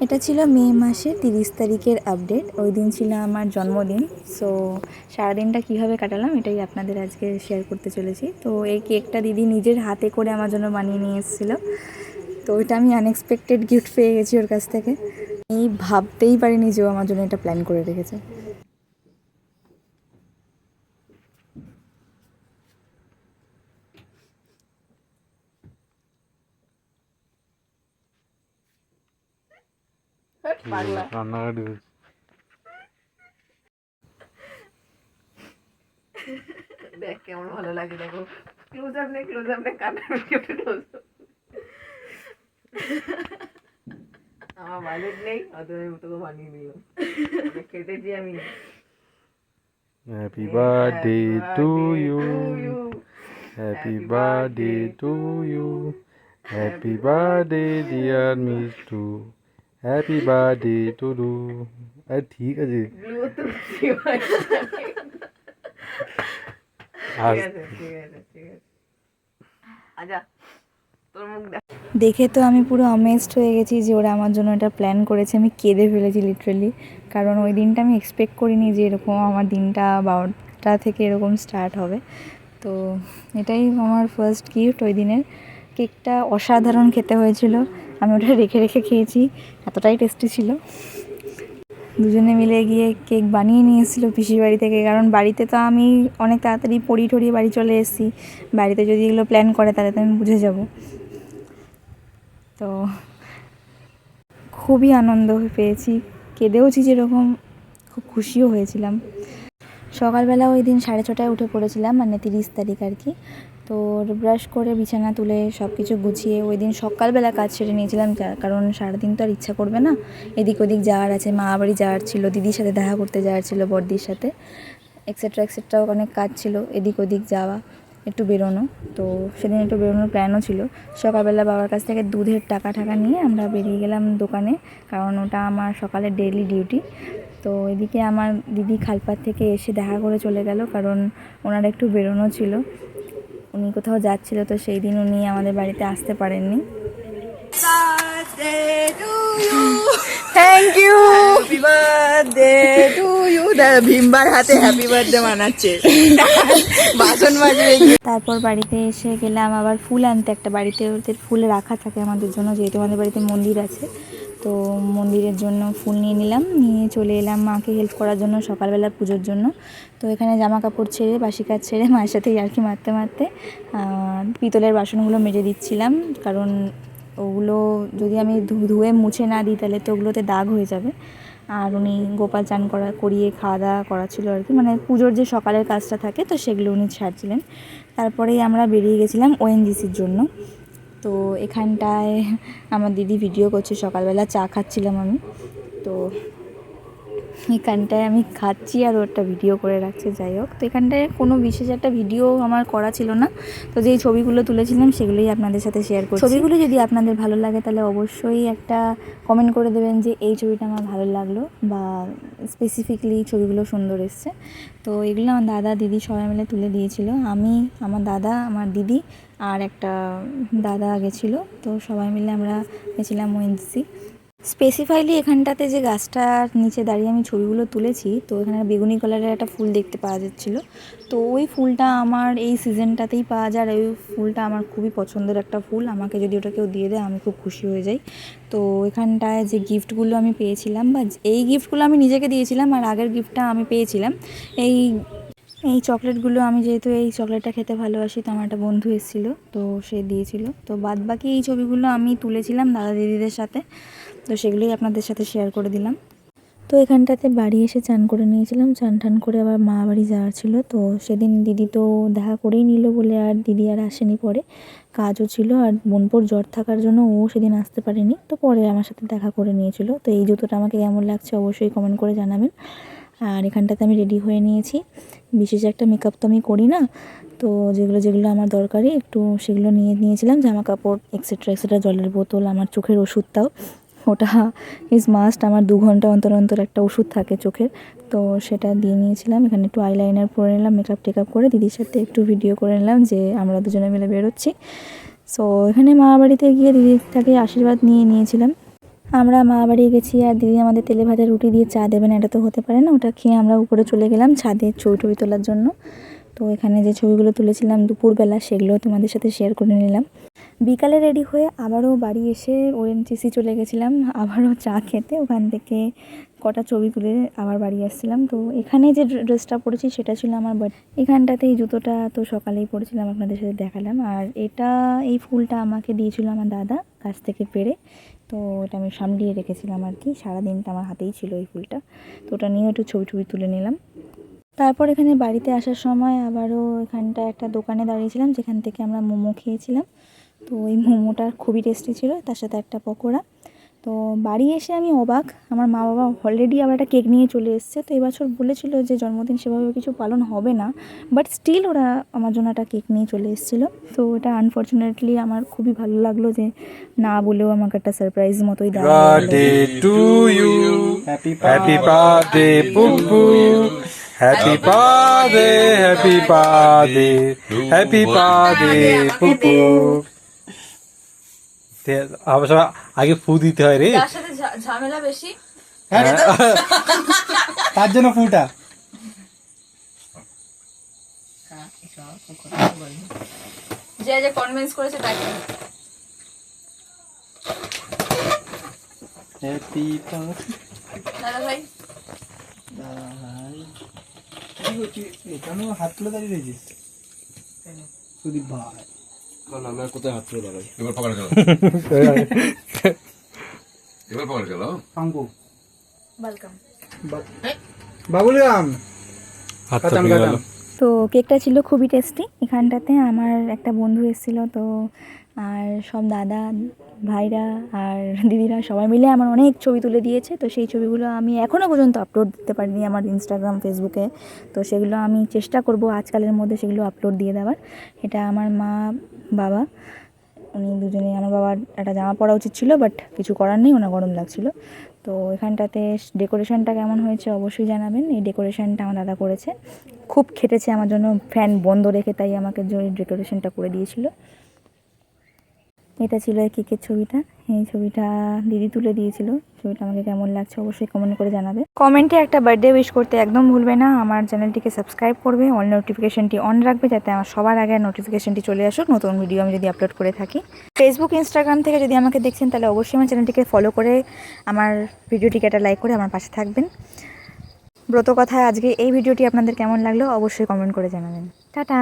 এটা ছিল মে মাসের 30 তারিখের আপডেট। ওই দিন ছিল আমার জন্মদিন। সো সারাদিনটা কীভাবে কাটালাম এটাই আপনাদের আজকে শেয়ার করতে চলেছি। তো এই কেকটা দিদি নিজের হাতে করে আমার জন্য বানিয়ে নিয়ে এসেছিলো। তো এটা আমি আনএক্সপেক্টেড গিফট পেয়ে গেছি ওর কাছ থেকে। এই ভাবতেই পারিনি যে ও আমার জন্য এটা প্ল্যান করে রেখেছে। দেখ কেমন ভালো লাগে, দেখো ক্লোজ আপ নে কান্নার আমার বাজেট নেই, অতএব আমি তোকে বানিয়ে দিলাম, কেটেছি আমি। Happy birthday to you, happy birthday to you, happy birthday dear Mishtu, happy birthday to you. আরে ঠিক আছে, দেখে তো আমি পুরো অমেজড হয়ে গেছি যে ওরা আমার জন্য এটা প্ল্যান করেছে। আমি কেঁদে ফেলেছি লিটারালি, কারণ ওই দিনটা আমি এক্সপেক্ট করিনি যে এরকম আমার দিনটা 12টা থেকে এরকম স্টার্ট হবে। তো এটাই আমার ফার্স্ট গিফট ওই দিনের। কেকটা অসাধারণ খেতে হয়েছিল, আমি ওটা রেখে রেখে খেয়েছি, এতটাই টেস্টি ছিল। দুজনে মিলে গিয়ে কেক বানিয়ে নিয়ে এসেছিলো পিসির বাড়ি থেকে, কারণ বাড়িতে তো আমি অনেক তাড়াতাড়ি পড়ি ঠড়িয়ে বাড়ি চলে এসেছি। বাড়িতে যদি এগুলো প্ল্যান করে তাহলে তো আমি বুঝে যাব। তো খুবই আনন্দ পেয়েছি, কেঁদেওছি যেরকম, খুব খুশিও হয়েছিলাম। সকালবেলা ওই দিন 6:30টায় উঠে পড়েছিলাম, মানে 30 তারিখ আর কি। তো ব্রাশ করে বিছানা তুলে সব কিছু গুছিয়ে ওই দিন সকালবেলা কাজ সেরে নিয়েছিলাম, কারণ সারাদিন তো আর ইচ্ছা করবে না, এদিক ওদিক যাওয়ার আছে, মা বাড়ি যাওয়ার ছিল, দিদির সাথে দেখা করতে যাওয়ার ছিল, বড়দির সাথে এক্সেট্রা অনেক কাজ ছিল, এদিক ওদিক যাওয়া, একটু বেরোনো। তো সেদিন একটু বেরোনোর প্ল্যানও ছিল। সকালবেলা বাবার কাছ থেকে দুধের টাকা নিয়ে আমরা বেরিয়ে গেলাম দোকানে, কারণ ওটা আমার সকালের ডেইলি ডিউটি। তো এদিকে আমার দিদি খালপাড় থেকে এসে দেখা করে চলে গেল, কারণ ওনার একটু বেরোনো ছিল, উনি কোথাও যাচ্ছিল, তো সেই দিন উনি আমাদের বাড়িতে আসতে পারেননি। Thank you, happy birthday to you. ভীমবার হাতে হ্যাপি বার্থডে মানাচ্ছে, বাসন মাজবে। তারপর বাড়িতে এসে গেলাম আবার ফুল আনতে, একটা বাড়িতে ওদের ফুল রাখা থাকে আমাদের জন্য, যেহেতু আমাদের বাড়িতে মন্দির আছে। তো মন্দিরের জন্য ফুল নিয়ে নিলাম, নিয়ে চলে এলাম মাকে হেল্প করার জন্য সকালবেলা পুজোর জন্য। তো এখানে জামা কাপড় ছেড়ে, বাসি কাজ ছেড়ে মায়ের সাথে ইয়ার্কি মারতে মারতে পিতলের বাসনগুলো মেজে দিচ্ছিলাম, কারণ ওগুলো যদি আমি ধুয়ে মুছে না দিই তাহলে তো ওগুলোতে দাগ হয়ে যাবে। আর উনি গোপাল চান করিয়ে খাওয়া দাওয়া করা ছিল আর কি, মানে পুজোর যে সকালের কাজটা থাকে তো সেগুলো উনি ছাড়ছিলেন। তারপরেই আমরা বেরিয়ে গেছিলাম ওএনজিসির জন্য। তো এখানটায় আমার দিদি ভিডিও করছে, সকালবেলা চা খাচ্ছিলাম আমি। তো এখানটায় আমি খাচ্ছি আর ওটা ভিডিও করে রাখছে, যাই হোক। তো এখানটায় কোনো বিশেষ একটা ভিডিও আমার করা ছিল না, তো যেই ছবিগুলো তুলেছিলাম সেগুলোই আপনাদের সাথে শেয়ার করছি। ছবিগুলো যদি আপনাদের ভালো লাগে তাহলে অবশ্যই একটা কমেন্ট করে দেবেন যে এই ছবিটা আমার ভালো লাগলো, বা স্পেসিফিকলি ছবিগুলো সুন্দর এসছে। তো এগুলো আমার দাদা দিদি সবাই মিলে তুলে দিয়েছিল, আমি, আমার দাদা, আমার দিদি আর একটা দাদা গেছিলো। তো সবাই মিলে আমরা গেছিলাম ওএনজিসি। স্পেসিফাইলি এখানটাতে যে গাছটার নিচে দাঁড়িয়ে আমি ছবিগুলো তুলেছি, তো এখানে বেগুনি কালারের একটা ফুল দেখতে পাওয়া যাচ্ছিলো। তো ওই ফুলটা আমার এই সিজনটাতেই পাওয়া যায়, আর ওই ফুলটা আমার খুবই পছন্দের একটা ফুল, আমাকে যদি ওটা কেউ দিয়ে দেয় আমি খুব খুশি হয়ে যাই। তো এখানটায় যে গিফটগুলো আমি পেয়েছিলাম, বা এই গিফটগুলো আমি নিজেকে দিয়েছিলাম, আর আগের গিফটটা আমি পেয়েছিলাম এই চকলেটগুলো। আমি যেহেতু এই চকলেটটা খেতে ভালোবাসি, তো আমার একটা বন্ধু এসেছিলো, তো সে দিয়েছিল। তো বাদ বাকি এই ছবিগুলো আমি তুলেছিলাম দাদা দিদিদের সাথে, তো সেগুলোই আপনাদের সাথে শেয়ার করে দিলাম। তো এখানটাতে বাড়ি এসে চান করে নিয়েছিলাম, চান টান করে আবার মা বাড়ি যাওয়ার ছিল। তো সেদিন দিদি তো দেখা করেই নিল বলে আর দিদি আর আসেনি, পরে কাজও ছিল, আর বোনপোর জ্বর থাকার জন্য ও সেদিন আসতে পারেনি। তো পরে আমার সাথে দেখা করে নিয়েছিল। তো এই জুতোটা আমাকে কেমন লাগছে অবশ্যই কমেন্ট করে জানাবেন। আর এখানটাতে আমি রেডি হয়ে নিয়েছি, বিশেষ একটা মেকআপ তো আমি করি না, তো যেগুলো আমার দরকারি একটু সেগুলো নিয়েছিলাম, জামা কাপড় এক্সেট্রা, জলের বোতল, আমার চোখের ওষুধটাও, ওটা ইজ মাস্ট, আমার 2 ঘন্টা অন্তর অন্তর একটা ওষুধ থাকে চোখের, তো সেটা দিয়ে নিয়েছিলাম। এখানে একটু আইলাইনার পরে নিলাম, মেকআপ টেকআপ করে দিদির সাথে একটু ভিডিও করে নিলাম যে আমরা দুজনে মিলে বেরোচ্ছি। সো এখানে মা বাড়িতে গিয়ে দিদির থেকে আশীর্বাদ নিয়েছিলাম। আমরা মা বাড়ি গেছি আর দিদি আমাদের তেলে ভাজা রুটি দিয়ে চা দেবেন, এটা তো হতে পারে না। ওটা খেয়ে আমরা উপরে চলে গেলাম ছাদে ছবি তোলার জন্য। তো এখানে যে ছবিগুলো তুলেছিলাম দুপুরবেলা সেগুলো তোমাদের সাথে শেয়ার করে নিলাম। বিকালে রেডি হয়ে আবারও বাড়ি এসে ওএনজিসি চলে গেছিলাম আবারও চা খেতে। ওখান থেকে কটা ছবি তুলে আবার বাড়ি আসছিলাম। তো এখানে যে ড্রেসটা পরেছি সেটা ছিল আমার এখানটাতে এই জুতোটা তো সকালেই পরেছিলাম, আপনাদের সাথে দেখালাম। আর এই ফুলটা আমাকে দিয়েছিল আমার দাদা কাছ থেকে পেড়ে, তো এটা আমি সামলিয়ে রেখেছিলাম আর কি। সারাদিনটা আমার হাতেই ছিল এই ফুলটা, তো ওটা নিয়ে একটু ছবি তুলে নিলাম। তারপর এখানে বাড়িতে আসার সময় আবারও এখানটা একটা দোকানে দাঁড়িয়েছিলাম যেখান থেকে আমরা মোমো খেয়েছিলাম। তো এই মোমোটা খুবই টেস্টি ছিল, তার সাথে একটা পকোড়া। তো বাড়ি এসে আমি অবাক, আমার মা বাবা অলরেডি আবার একটা কেক নিয়ে চলে এসছে। তো এবছর বলেছিল যে জন্মদিন সেভাবে কিছু পালন হবে না, বাট স্টিল ওরা আমার জন্য একটা কেক নিয়ে চলে এসেছিলো। তো এটা আনফর্চুনেটলি আমার খুবই ভালো লাগলো যে না বলেও আমাকে একটা সারপ্রাইজ মতোই দেওয়া হলো। Birthday to you. Happy birthday, Pupu. Happy birthday, happy birthday, happy birthday, Pupu. আবার আগে ফু দিতে হয় রে, তার সাথে ঝামেলা বেশি, তার জন্য ফুটা। যে যে কনভিন্স করেছে তাকে। হ্যাপি দাদা ভাই এখানেও হাত তুলে দাঁড়িয়ে রয়েছিস সুদীপ ভাই। আমরা কোথায় হাত তুলে দাঁড়াই? এবার পকেটে গেল, এবার পকেটে গেল। পাঙ্কু ওয়েলকাম। বাবুলাম কাটাম কাটাম। তো কেকটা ছিল খুবই টেস্টি। এখানটাতে আমার একটা বন্ধু এসেছিলো, তো আর সব দাদা ভাইরা আর দিদিরা সবাই মিলে আমার অনেক ছবি তুলে দিয়েছে। তো সেই ছবিগুলো আমি এখনও পর্যন্ত আপলোড দিতে পারিনি আমার ইনস্টাগ্রাম ফেসবুকে। তো সেগুলো আমি চেষ্টা করব আজকালের মধ্যে সেগুলো আপলোড দিয়ে দেওয়ার। এটা আমার মা বাবা উনি দুজনে, আমার বাবার একটা জামা পরা উচিত ছিল বাট কিছু করার নেই, ওনার গরম লাগছিল। তো এখানটাতে ডেকোরেশনটা কেমন হয়েছে অবশ্যই জানাবেন। এই ডেকোরেশনটা আমার দাদা করেছে, খুব খেটেছে আমার জন্য, ফ্যান বন্ধ রেখে তাই আমাকে ডেকোরেশনটা করে দিয়েছিল। এটা ছিল কেকের ছবিটা, এই ছবিটা দিদি তুলে দিয়েছিল। ছবিটা আমাকে কেমন লাগছে অবশ্যই কমেন্ট করে জানাবে। কমেন্টে একটা বার্থডে উইশ করতে একদম ভুলবে না। আমার চ্যানেলটিকে সাবস্ক্রাইব করবে, অল নোটিফিকেশনটি অন রাখবে যাতে আমার সবার আগে নোটিফিকেশনটি চলে আসুক নতুন ভিডিও আমি যদি আপলোড করে থাকি। ফেসবুক ইনস্টাগ্রাম থেকে যদি আমাকে দেখছেন তাহলে অবশ্যই আমার চ্যানেলটিকে ফলো করে আমার ভিডিওটিকে একটা লাইক করে আমার পাশে থাকবেন। ব্রত কথায় আজকে এই ভিডিওটি আপনাদের কেমন লাগলো অবশ্যই কমেন্ট করে জানাবেন। টাটা।